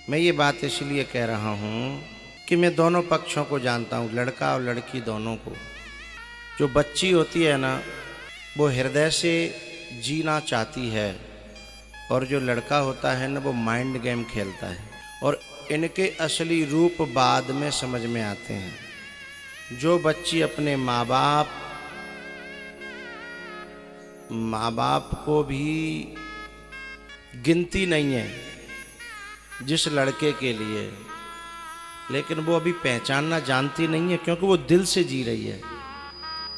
मैं ये बात इसलिए कह रहा हूँ कि मैं दोनों पक्षों को जानता हूँ, लड़का और लड़की दोनों को। जो बच्ची होती है ना, वो हृदय से जीना चाहती है, और जो लड़का होता है ना, वो माइंड गेम खेलता है। और इनके असली रूप बाद में समझ में आते हैं। जो बच्ची अपने माँ बाप को भी गिनती नहीं है जिस लड़के के लिए, लेकिन वो अभी पहचानना जानती नहीं है, क्योंकि वो दिल से जी रही है।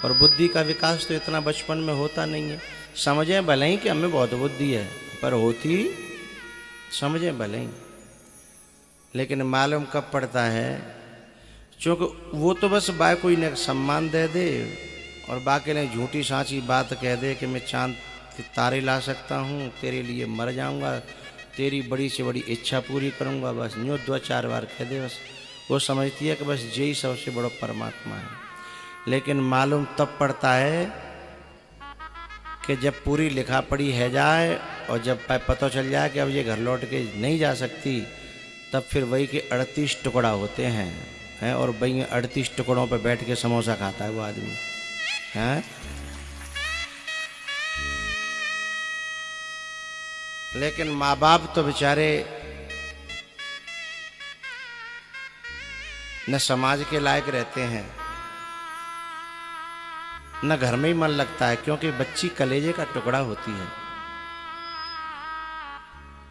और बुद्धि का विकास तो इतना बचपन में होता नहीं है। समझें भले ही कि हमें बहुत बुद्धि है, पर होती समझें भले ही, लेकिन मालूम कब पड़ता है, क्योंकि वो तो बस बाय कोई ने सम्मान दे दे और बाकी ने झूठी सांची बात कह दे कि मैं चांद तारे ला सकता हूँ, तेरे लिए मर जाऊँगा, तेरी बड़ी से बड़ी इच्छा पूरी करूँगा, बस यूँ 2-4 बार कह दे। बस वो समझती है कि बस यही सबसे बड़ा परमात्मा है। लेकिन मालूम तब पड़ता है कि जब पूरी लिखा पढ़ी है जाए और जब पता चल जाए कि अब ये घर लौट के नहीं जा सकती, तब फिर वही के 38 टुकड़ा होते हैं और वही 38 टुकड़ों पर बैठ के समोसा खाता है वो आदमी हैं। लेकिन माँ बाप तो बेचारे न समाज के लायक रहते हैं, न घर में ही मन लगता है, क्योंकि बच्ची कलेजे का टुकड़ा होती है।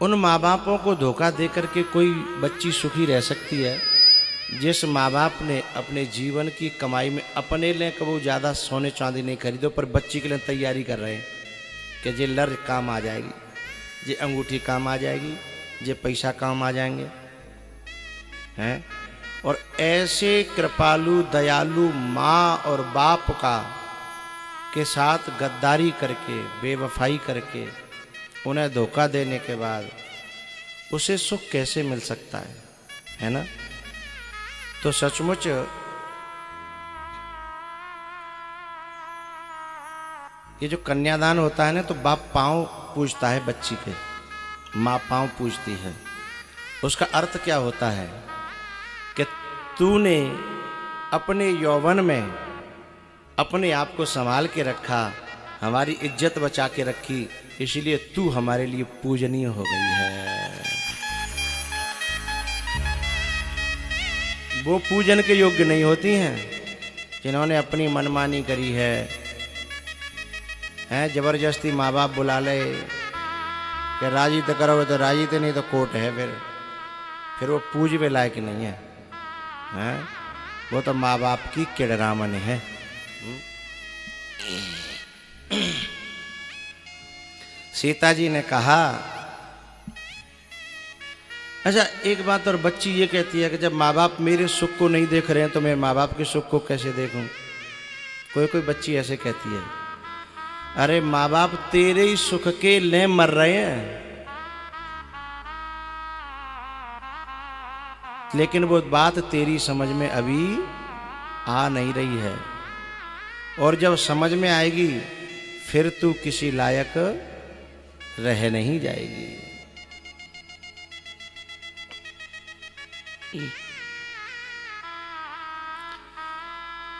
उन माँ बापों को धोखा देकर के कोई बच्ची सुखी रह सकती है जिस माँ बाप ने अपने जीवन की कमाई में अपने लिए कभी ज़्यादा सोने चांदी नहीं खरीदो, पर बच्ची के लिए तैयारी कर रहे हैं कि जे लर काम आ जाएगी, जे अंगूठी काम आ जाएगी, जे पैसा काम आ जाएंगे हैं। और ऐसे कृपालु दयालु माँ और बाप का के साथ गद्दारी करके, बेवफाई करके, उन्हें धोखा देने के बाद उसे सुख कैसे मिल सकता है ना। तो सचमुच ये जो कन्यादान होता है ना, तो बाप पांव पूजता है बच्ची के, माँ पांव पूजती है। उसका अर्थ क्या होता है कि तूने अपने यौवन में अपने आप को संभाल के रखा, हमारी इज्जत बचा के रखी, इसलिए तू हमारे लिए पूजनीय हो गई है। वो पूजन के योग्य नहीं होती हैं जिन्होंने अपनी मनमानी करी है, जबरदस्ती माँ बाप बुला ले कि राजी तो करोगे तो राजी, तो नहीं तो कोर्ट है। फिर वो पूजवे लायक नहीं है, वो तो माँ बाप की किड़रामन है। सीता जी ने कहा, अच्छा एक बात और, बच्ची ये कहती है कि जब माँ बाप मेरे सुख को नहीं देख रहे हैं तो मैं माँ बाप के सुख को कैसे देखूं। कोई बच्ची ऐसे कहती है, अरे माँ बाप तेरे ही सुख के लिए मर रहे हैं, लेकिन वो बात तेरी समझ में अभी आ नहीं रही है, और जब समझ में आएगी फिर तू किसी लायक रह नहीं जाएगी।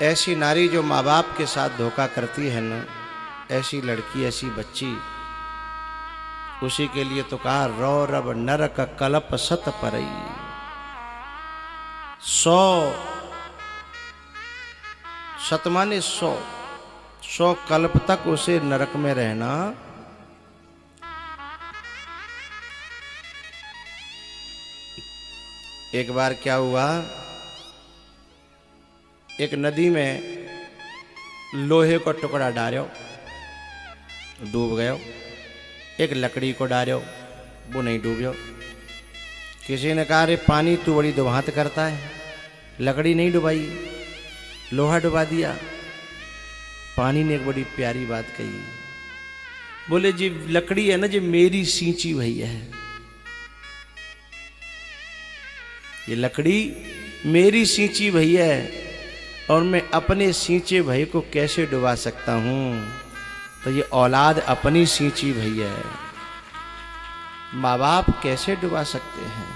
ऐसी नारी जो माँ बाप के साथ धोखा करती है ना, ऐसी लड़की, ऐसी बच्ची, उसी के लिए तो कहा रो रब नरक कलप सत परई। 100 सत माने 100 कल्प तक उसे नरक में रहना। एक बार क्या हुआ, एक नदी में लोहे को टुकड़ा डालो, डूब गयो। एक लकड़ी को डालो, वो नहीं डूबो। किसी ने कहा अरे पानी तू बड़ी दुभांत करता है, लकड़ी नहीं डुबाई, लोहा डुबा दिया। पानी ने एक बड़ी प्यारी बात कही, बोले जी लकड़ी है ना, जी मेरी सींची भई है, ये लकड़ी मेरी सींची भई है, और मैं अपने सींचे भई को कैसे डुबा सकता हूँ। तो ये औलाद अपनी सींची भई है, माँ बाप कैसे डुबा सकते हैं।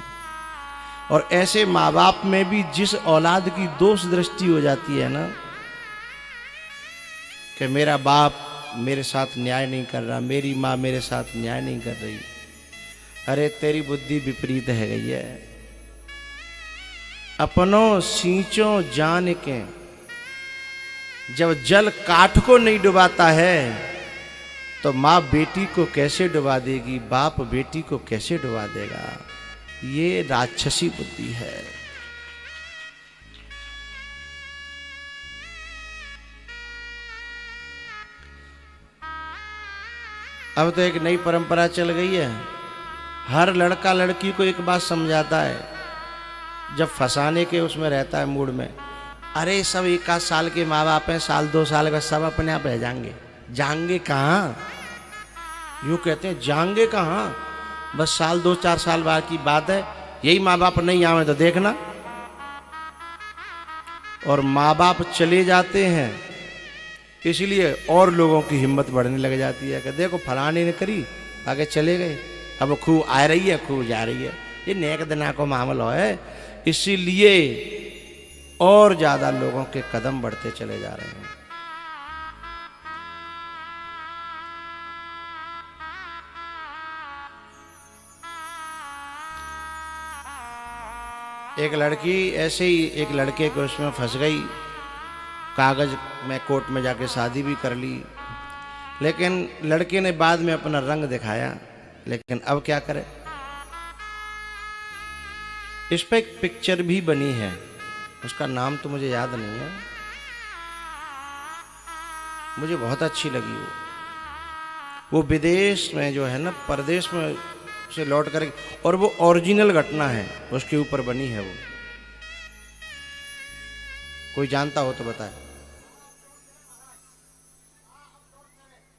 और ऐसे माँ बाप में भी जिस औलाद की दोष दृष्टि हो जाती है ना कि मेरा बाप मेरे साथ न्याय नहीं कर रहा, मेरी माँ मेरे साथ न्याय नहीं कर रही, अरे तेरी बुद्धि विपरीत है गई है। अपनों सींचो जान के, जब जल काठ को नहीं डुबाता है तो माँ बेटी को कैसे डुबा देगी, बाप बेटी को कैसे डुबा देगा। ये राक्षसी बुद्धि है। अब तो एक नई परंपरा चल गई है, हर लड़का लड़की को एक बात समझाता है जब फंसाने के उसमें रहता है मूड में, अरे सब 1 साल के माँ बाप हैं, साल 2 साल का सब अपने आप रह जाएंगे। जाएंगे कहाँ? यूँ कहते हैं जाएंगे कहाँ, बस साल 2-4 साल बाद की बात है, यही माँ बाप नहीं आवे तो देखना। और माँ बाप चले जाते हैं इसलिए और लोगों की हिम्मत बढ़ने लग जाती है कि देखो फलाने ने करी, आगे चले गए, अब खूब आ रही है खूब जा रही है। ये नेक दिना को मामला है, इसीलिए और ज्यादा लोगों के कदम बढ़ते चले जा रहे हैं। एक लड़की ऐसे ही एक लड़के को उसमें फंस गई, कागज में कोर्ट में जाके शादी भी कर ली, लेकिन लड़के ने बाद में अपना रंग दिखाया, लेकिन अब क्या करे। इस पे एक पिक्चर भी बनी है, उसका नाम तो मुझे याद नहीं है, मुझे बहुत अच्छी लगी वो विदेश में जो है ना, परदेश में से लौट कर, और वो ओरिजिनल घटना है उसके ऊपर बनी है वो। कोई जानता हो तो बताए।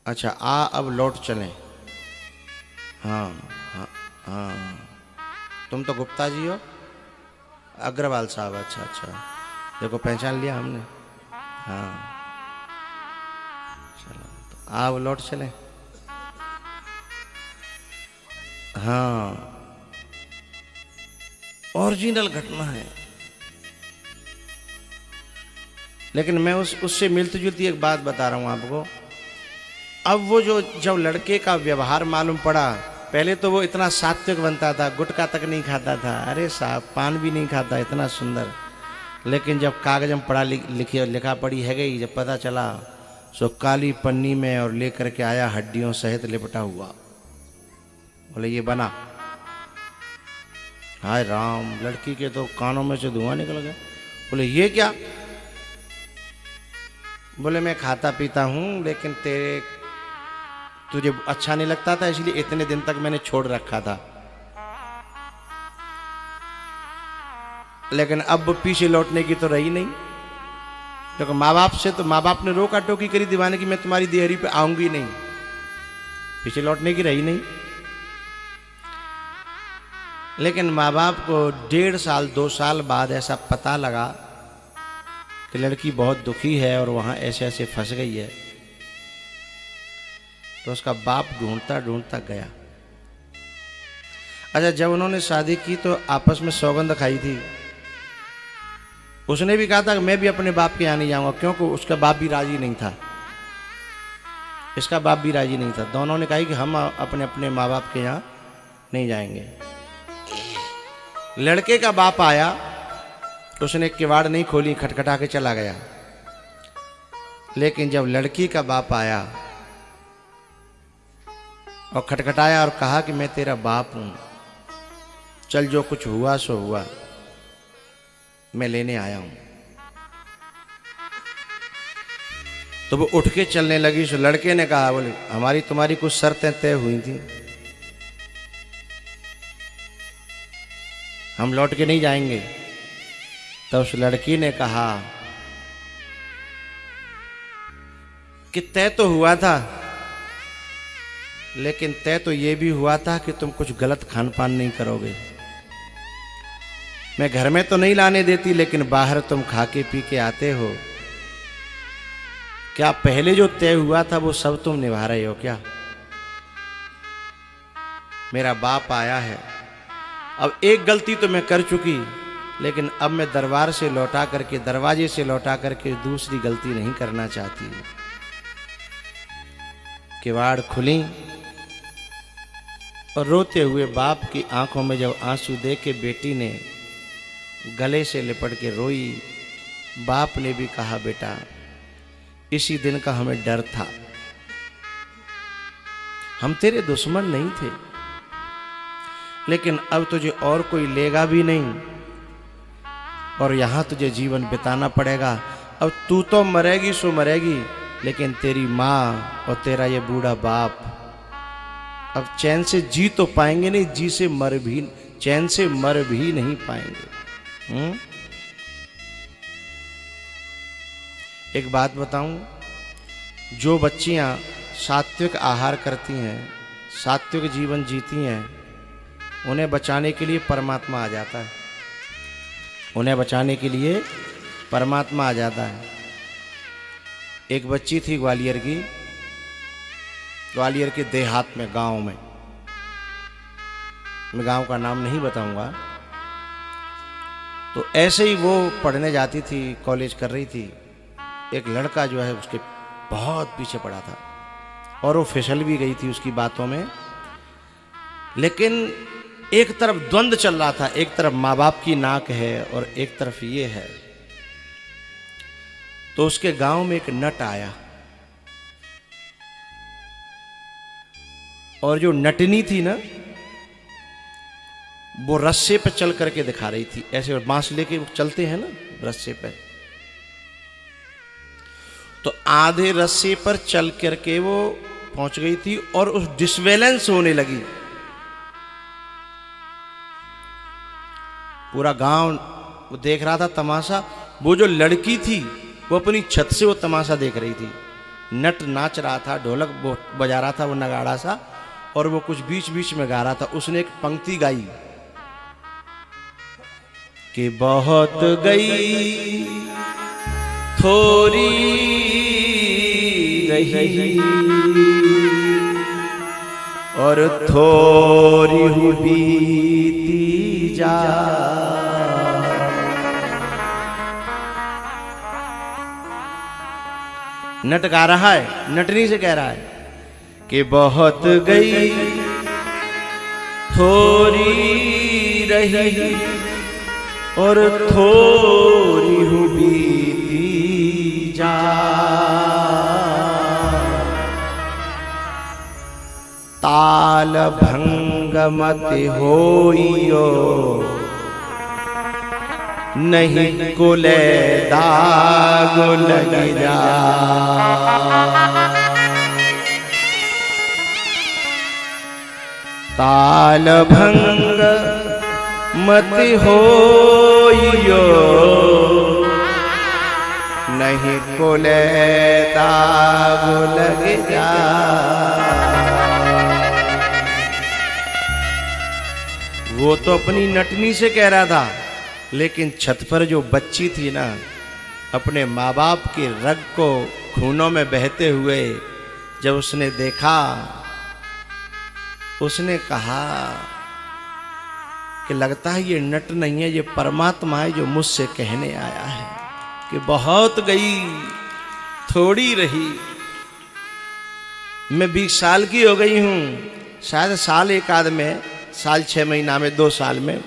अच्छा अब लौट चलें। हाँ हाँ हाँ, तुम तो गुप्ता जी हो, अग्रवाल साहब। अच्छा अच्छा, देखो पहचान लिया हमने। हाँ चलो तो आप लौट चलें। हाँ ओरिजिनल घटना है, लेकिन मैं उससे मिलती जुलती एक बात बता रहा हूं आपको। अब वो जो जब लड़के का व्यवहार मालूम पड़ा, पहले तो वो इतना सात्विक बनता था, गुटखा तक नहीं खाता था, अरे साहब पान भी नहीं खाता, इतना सुंदर, लेकिन जब कागज में पढ़ा लिखा पढ़ी है गई, जब पता चला सो काली पन्नी में और लेकर के आया हड्डियों सहित लिपटा हुआ। बोले ये बना। हाय राम, लड़की के तो कानों में से धुआं निकल गया। बोले ये क्या? बोले मैं खाता पीता हूं, लेकिन तुझे अच्छा नहीं लगता था, इसलिए इतने दिन तक मैंने छोड़ रखा था, लेकिन अब पीछे लौटने की तो रही नहीं, क्योंकि माँ बाप से तो माँ बाप ने रोका टोकी करी दीवाने की मैं तुम्हारी देहरी पे आऊंगी नहीं, पीछे लौटने की रही नहीं। लेकिन माँ बाप को 1.5 साल 2 साल बाद ऐसा पता लगा कि लड़की बहुत दुखी है और वहाँ ऐसे ऐसे फंस गई है, तो उसका बाप ढूंढता ढूंढता गया। अच्छा जब उन्होंने शादी की तो आपस में सौगंध खाई थी, उसने भी कहा था कि मैं भी अपने बाप के यहाँ नहीं जाऊँगा, क्योंकि उसका बाप भी राजी नहीं था, इसका बाप भी राजी नहीं था। दोनों ने कहा कि हम अपने अपने माँ बाप के यहाँ नहीं जाएंगे। लड़के का बाप आया, उसने किवाड़ नहीं खोली, खटखटा के चला गया। लेकिन जब लड़की का बाप आया और खटखटाया और कहा कि मैं तेरा बाप हूं, चल जो कुछ हुआ सो हुआ, मैं लेने आया हूं, तो वो उठ के चलने लगी। सो लड़के ने कहा, बोले हमारी तुम्हारी कुछ शर्तें तय हुई थी, हम लौट के नहीं जाएंगे। तो उस लड़की ने कहा कि तय तो हुआ था, लेकिन तय तो ये भी हुआ था कि तुम कुछ गलत खान पान नहीं करोगे। मैं घर में तो नहीं लाने देती, लेकिन बाहर तुम खा के पी के आते हो। क्या पहले जो तय हुआ था वो सब तुम निभा रहे हो क्या? मेरा बाप आया है अब एक गलती तो मैं कर चुकी, लेकिन अब मैं दरबार से लौटा करके, दरवाजे से लौटा करके दूसरी गलती नहीं करना चाहती। किवाड़ खुली और रोते हुए बाप की आंखों में जब आंसू देख के बेटी ने गले से लिपट के रोई। बाप ने भी कहा, बेटा इसी दिन का हमें डर था, हम तेरे दुश्मन नहीं थे, लेकिन अब तुझे और कोई लेगा भी नहीं और यहां तुझे जीवन बिताना पड़ेगा। अब तू तो मरेगी सो मरेगी, लेकिन तेरी माँ और तेरा ये बूढ़ा बाप अब चैन से जी तो पाएंगे नहीं, चैन से मर भी नहीं पाएंगे। एक बात बताऊं, जो बच्चियां सात्विक आहार करती हैं, सात्विक जीवन जीती हैं, उन्हें बचाने के लिए परमात्मा आ जाता है। उन्हें बचाने के लिए परमात्मा आ जाता है। एक बच्ची थी ग्वालियर की, ग्वालियर के देहात में, गांव में, मैं गांव का नाम नहीं बताऊंगा। तो ऐसे ही वो पढ़ने जाती थी, कॉलेज कर रही थी। एक लड़का जो है उसके बहुत पीछे पड़ा था और वो फिसल भी गई थी उसकी बातों में। लेकिन एक तरफ द्वंद्व चल रहा था, एक तरफ माँ बाप की नाक है और एक तरफ ये है। तो उसके गांव में एक नट आया और जो नटनी थी ना, वो रस्से पे चल करके दिखा रही थी, ऐसे बांस लेके चलते हैं ना रस्से पे। तो आधे रस्से पर चल करके वो पहुंच गई थी और उस डिसबैलेंस होने लगी। पूरा गांव वो देख रहा था तमाशा। वो जो लड़की थी वो अपनी छत से वो तमाशा देख रही थी। नट नाच रहा था, ढोलक बजा रहा था, वो नगाड़ा सा, और वो कुछ बीच बीच में गा रहा था। उसने एक पंक्ति गाई कि बहुत गई थोड़ी रही और थोड़ी हुई बीती जा। नट गा रहा है, नटनी से कह रहा है कि बहुत गई थोड़ी रही और थोड़ी हुई बीती जा। ताल भंग मत होइयो, नहीं कुले दाग लग जा। ताल भंग मत होइयो, नहीं कुले दाग लग जा। वो तो अपनी नटनी से कह रहा था, लेकिन छत पर जो बच्ची थी ना, अपने माँ बाप के रग को खूनों में बहते हुए जब उसने देखा, उसने कहा कि लगता है ये नट नहीं है, ये परमात्मा है जो मुझसे कहने आया है कि बहुत गई थोड़ी रही। मैं 20 साल की हो गई हूँ, शायद साल एक आध में, साल 6 महीना में, 2 साल में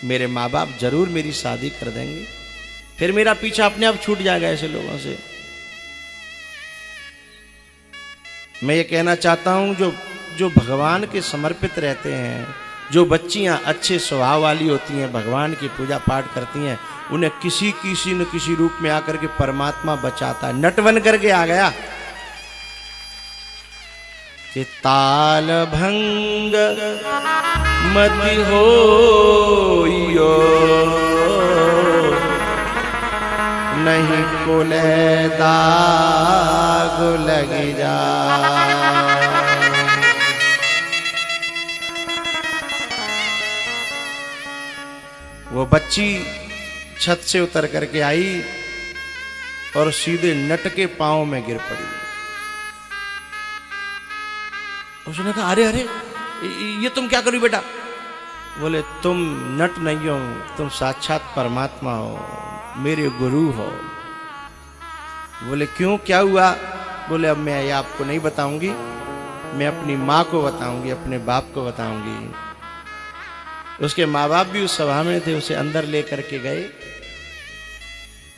मेरे माँ बाप जरूर मेरी शादी कर देंगे, फिर मेरा पीछा अपने आप छूट जाएगा ऐसे लोगों से। मैं ये कहना चाहता हूँ, जो भगवान के समर्पित रहते हैं, जो बच्चियाँ अच्छे स्वभाव वाली होती हैं, भगवान की पूजा पाठ करती हैं, उन्हें किसी न किसी रूप में आकर के परमात्मा बचाता है। नट बन करके आ गया कि ताल भंग मत होइयो, नहीं कुले दाग लग जा। वो बच्ची छत से उतर करके आई और सीधे नट के पांव में गिर पड़ी। उसने कहा, अरे अरे ये तुम क्या करो बेटा? बोले तुम नट नहीं हो, तुम साक्षात परमात्मा हो, मेरे गुरु हो। बोले क्यों, क्या हुआ? बोले अब मैं ये आपको नहीं बताऊंगी, मैं अपनी माँ को बताऊंगी, अपने बाप को बताऊंगी। उसके माँ बाप भी उस सभा में थे, उसे अंदर लेकर के गए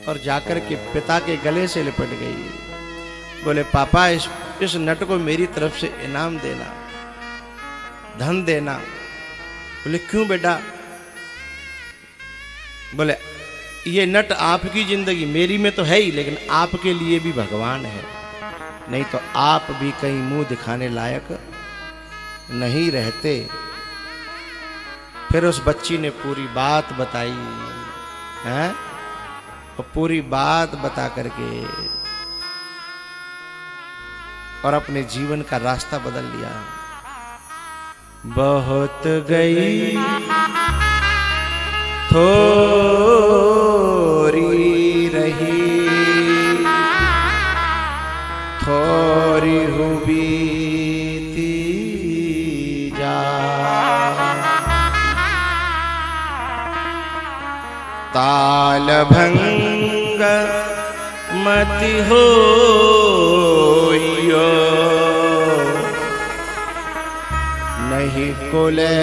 और जाकर के पिता के गले से लिपट गई। बोले पापा इस नट को मेरी तरफ से इनाम देना, धन देना। बोले क्यों बेटा? बोले ये नट आपकी जिंदगी, मेरी में तो है ही, लेकिन आपके लिए भी भगवान है, नहीं तो आप भी कहीं मुंह दिखाने लायक नहीं रहते। फिर उस बच्ची ने पूरी बात बताई है, और पूरी बात बता करके और अपने जीवन का रास्ता बदल लिया। बहुत गई थोड़ी रही, थोड़ी हुई जा, ताल भंग मति हो नहीं कुले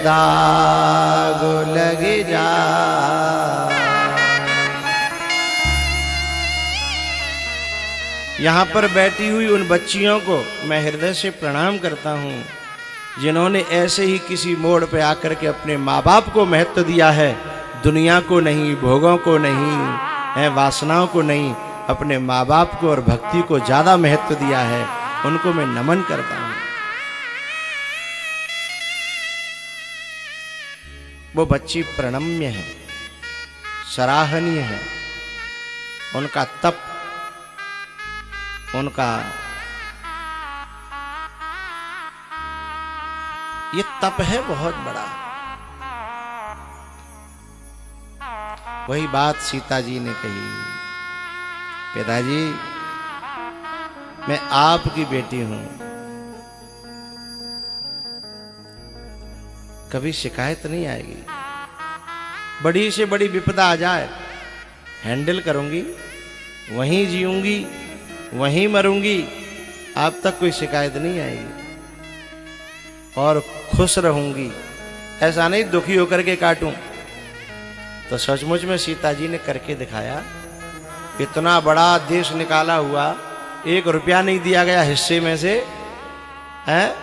दाग लग जा। यहाँ पर बैठी हुई उन बच्चियों को मैं हृदय से प्रणाम करता हूँ, जिन्होंने ऐसे ही किसी मोड़ पे आकर के अपने माँ बाप को महत्व दिया है, दुनिया को नहीं, भोगों को नहीं, है वासनाओं को नहीं, अपने माँ बाप को और भक्ति को ज्यादा महत्व दिया है। उनको मैं नमन करता हूँ। वो बच्ची प्रणम्य है, सराहनीय है। उनका तप, उनका ये तप है बहुत बड़ा। वही बात सीता जी ने कही, पिताजी मैं आपकी बेटी हूं, कभी शिकायत नहीं आएगी। बड़ी से बड़ी विपदा आ जाए, हैंडल करूंगी, वहीं जीऊंगी, वहीं मरूंगी, आप तक कोई शिकायत नहीं आएगी और खुश रहूंगी। ऐसा नहीं दुखी होकर के काटूं। तो सचमुच में सीता जी ने करके दिखाया। इतना बड़ा देश निकाला हुआ, 1 रुपया नहीं दिया गया हिस्से में से, है?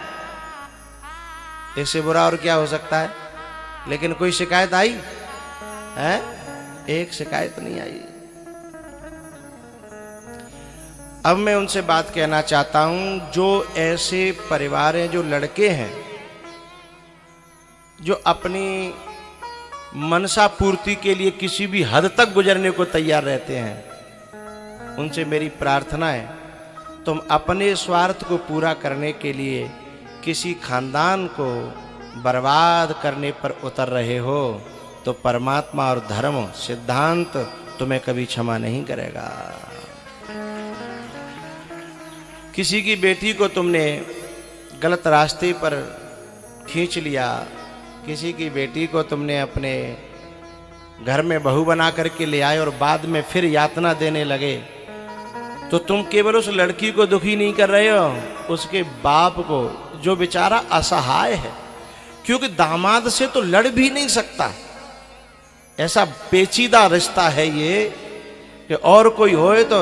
इससे बुरा और क्या हो सकता है? लेकिन कोई शिकायत आई है? एक शिकायत नहीं आई। अब मैं उनसे बात कहना चाहता हूं, जो ऐसे परिवार हैं, जो लड़के हैं जो अपनी मनसा पूर्ति के लिए किसी भी हद तक गुजरने को तैयार रहते हैं, उनसे मेरी प्रार्थना है, तुम अपने स्वार्थ को पूरा करने के लिए किसी खानदान को बर्बाद करने पर उतर रहे हो, तो परमात्मा और धर्म सिद्धांत तुम्हें कभी क्षमा नहीं करेगा। किसी की बेटी को तुमने गलत रास्ते पर खींच लिया, किसी की बेटी को तुमने अपने घर में बहू बना करके ले आए और बाद में फिर यातना देने लगे, तो तुम केवल उस लड़की को दुखी नहीं कर रहे हो, उसके बाप को, जो बेचारा असहाय है, क्योंकि दामाद से तो लड़ भी नहीं सकता। ऐसा पेचीदा रिश्ता है ये कि और कोई होए तो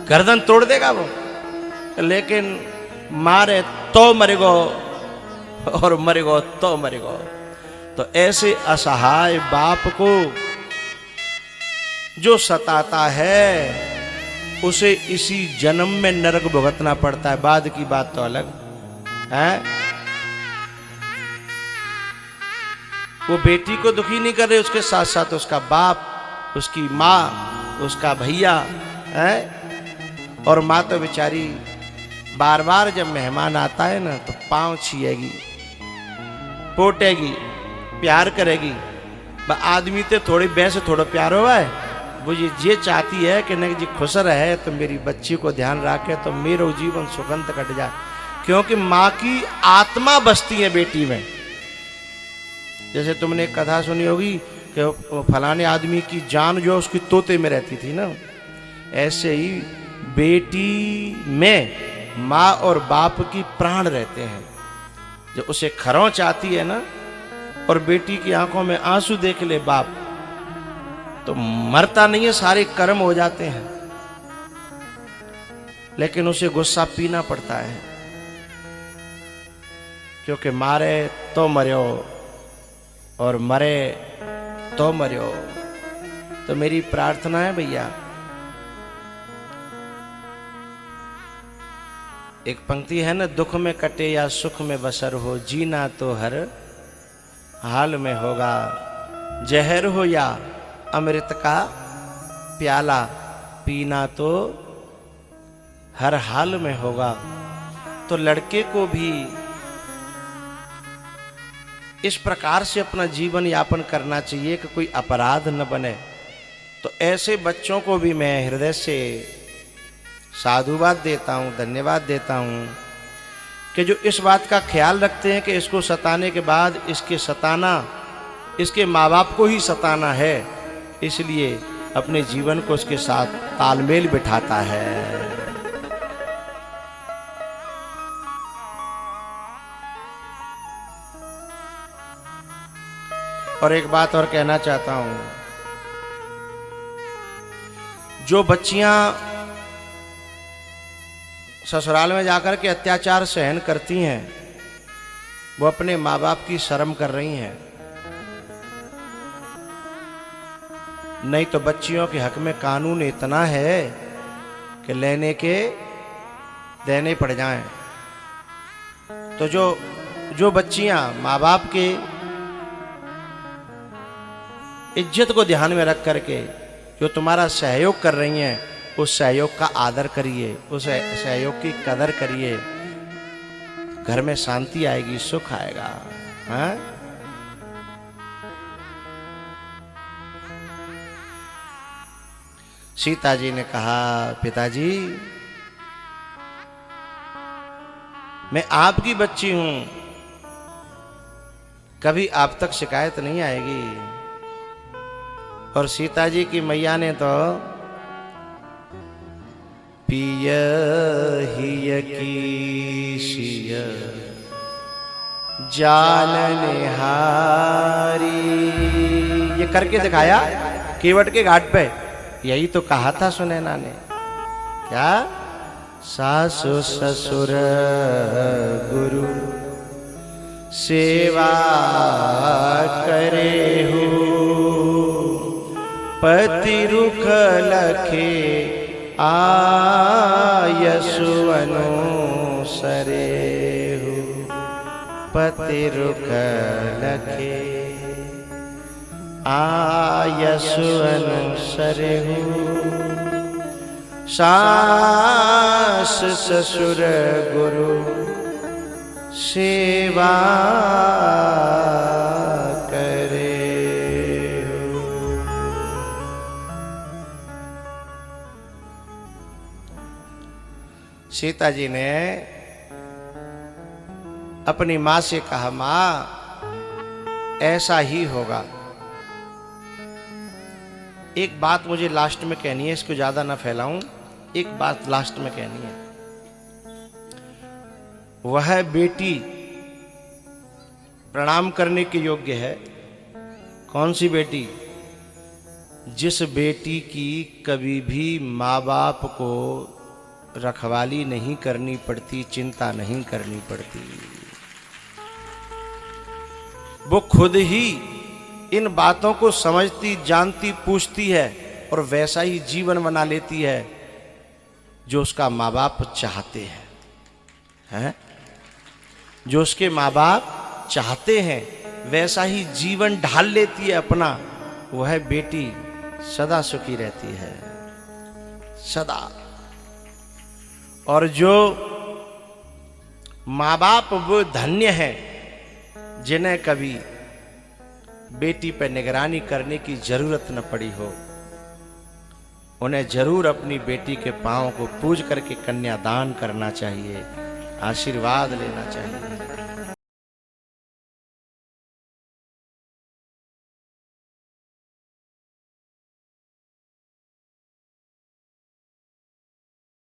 गर्दन तोड़ देगा वो, लेकिन मारे तो मरेगो और मरेगो तो मरेगो। तो ऐसे असहाय बाप को जो सताता है, उसे इसी जन्म में नरक भुगतना पड़ता है। बाद की बात तो अलग है। वो बेटी को दुखी नहीं कर रहे, उसके साथ साथ उसका बाप, उसकी माँ, उसका भैया है। और माँ तो बेचारी बार बार जब मेहमान आता है ना, तो पाँव छिएगी, पोटेगी, प्यार करेगी। आदमी ते थोड़ी वैसे थोड़ा प्यार हुआ है, वो ये चाहती है कि नहीं जी खुश रहे, तो मेरी बच्ची को ध्यान रखे, तो मेरा जीवन सुगंध कट जाए। क्योंकि माँ की आत्मा बसती है बेटी में, जैसे तुमने एक कथा सुनी होगी कि फलाने आदमी की जान जो उसकी तोते में रहती थी ना, ऐसे ही बेटी में माँ और बाप की प्राण रहते हैं। जब उसे खरोंच आती है ना और बेटी की आंखों में आंसू देख ले बाप, तो मरता नहीं है, सारे कर्म हो जाते हैं, लेकिन उसे गुस्सा पीना पड़ता है, क्योंकि मारे तो मर्यो और मरे तो मर्यो। तो मेरी प्रार्थना है भैया, एक पंक्ति है ना, दुख में कटे या सुख में बसर हो, जीना तो हर हाल में होगा, जहर हो या अमृत का प्याला, पीना तो हर हाल में होगा। तो लड़के को भी इस प्रकार से अपना जीवन यापन करना चाहिए कि कोई अपराध न बने। तो ऐसे बच्चों को भी मैं हृदय से साधुवाद देता हूँ, धन्यवाद देता हूँ कि जो इस बात का ख्याल रखते हैं कि इसको सताने के बाद इसके सताना इसके माँ बाप को ही सताना है, इसलिए अपने जीवन को उसके साथ तालमेल बिठाता है। और एक बात और कहना चाहता हूं, जो बच्चियां ससुराल में जाकर के अत्याचार सहन करती हैं, वो अपने माँ बाप की शर्म कर रही हैं। नहीं तो बच्चियों के हक में कानून इतना है कि लेने के देने पड़ जाएं। तो जो बच्चियां माँ बाप के इज्जत को ध्यान में रख करके जो तुम्हारा सहयोग कर रही हैं, उस सहयोग का आदर करिए, उस सहयोग की कदर करिए, घर में शांति आएगी, सुख आएगा। हाँ? सीता जी ने कहा, पिताजी मैं आपकी बच्ची हूं, कभी आप तक शिकायत नहीं आएगी। और सीता जी की मैया ने तो पिय हिय की सिय जान निहारी, ये करके दिखाया केवट के घाट पे। यही तो कहा था सुनैना ने, क्या सासु ससुर गुरु सेवा करे हो, पति रुख लखे आयसु अनुसरे हो, पति रुख लखे आयसु अनुसरे हो, सास ससुर गुरु सेवा करे हो। सीता जी ने अपनी मां से कहा, मां ऐसा ही होगा। एक बात मुझे लास्ट में कहनी है, इसको ज्यादा ना फैलाऊं, एक बात लास्ट में कहनी है। वह बेटी प्रणाम करने के योग्य है। कौन सी बेटी? जिस बेटी की कभी भी माँ बाप को रखवाली नहीं करनी पड़ती, चिंता नहीं करनी पड़ती, वो खुद ही इन बातों को समझती, जानती, पूछती है और वैसा ही जीवन बना लेती है जो उसका माँ बाप चाहते हैं, जो उसके माँ बाप चाहते हैं वैसा ही जीवन ढाल लेती है अपना। वह बेटी सदा सुखी रहती है, सदा। और जो माँ बाप वो धन्य हैं जिन्हें कभी बेटी पर निगरानी करने की जरूरत न पड़ी हो, उन्हें जरूर अपनी बेटी के पांव को पूज करके कन्यादान करना चाहिए, आशीर्वाद लेना चाहिए।